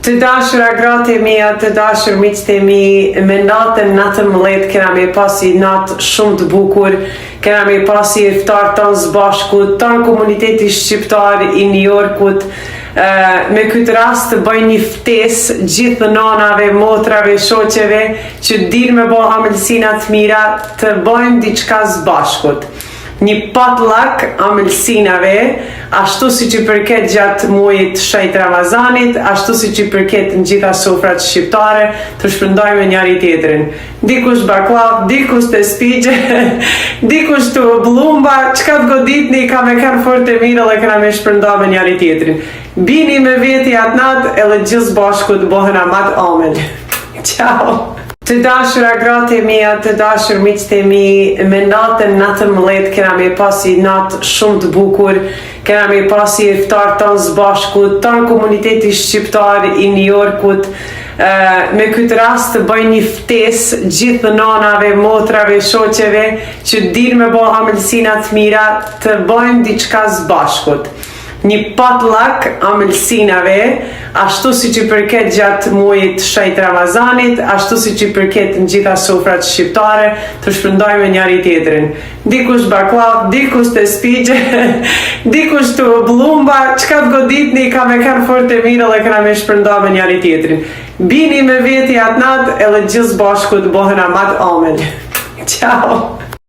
Të dashura gratë e mia, të dashur miqtë e mi, me natën 19 kena me pasi natë shumë të bukur, kena me pasi iftar tonë së bashkut, tonë komuniteti shqiptar i New Yorkut, me këtë rast të bëjnë një ftesë gjithë nanave, motrave, shoqeve që dirë me bo amëlsinat mira të bëjmë diçka së bashkut. Një potluck amëlsinave, ashtu si që përket gjatë muajit shejt Ramazanit, ashtu si që përket në gjitha sofrat shqiptare, të shpërndojmë njëri tjetrin. Dikush baklav, dikush të spigje, dikush të blumba, qka të goditni ka me kanë fort e mirë dhe këna me shpërndojmë njëri tjetrin. Bini me veti atë natë edhe gjithë bashku të bohen amat amel. Ciao! Të dashura gratë e mia, të dashur miqtë e mi, me natën 19 kena me pasi natë shumë të bukur, kena me pasi iftar tonë së bashkut, tonë komuniteti shqiptar i New Yorkut, me këtë rast të bëjnë një ftesë gjithë nanave, motrave, shoqeve që dirë me bo amëlsinat mira të bëjmë diçka së bashkut. Një potluck amëlsinave, ashtu si që përket gjatë muajit shejt Ramazanit, ashtu si që përket në gjitha sofrat shqiptare, të shpërndojmë njëri tjetrin. Dikush baklav, dikush të spigje, dikush të blumba, qka të goditni ka me kanë fort e mirë dhe këna me shpërndojmë njëri tjetrin. Bini me veti atë natë edhe gjithë bashku të bohen amat amel. Ciao!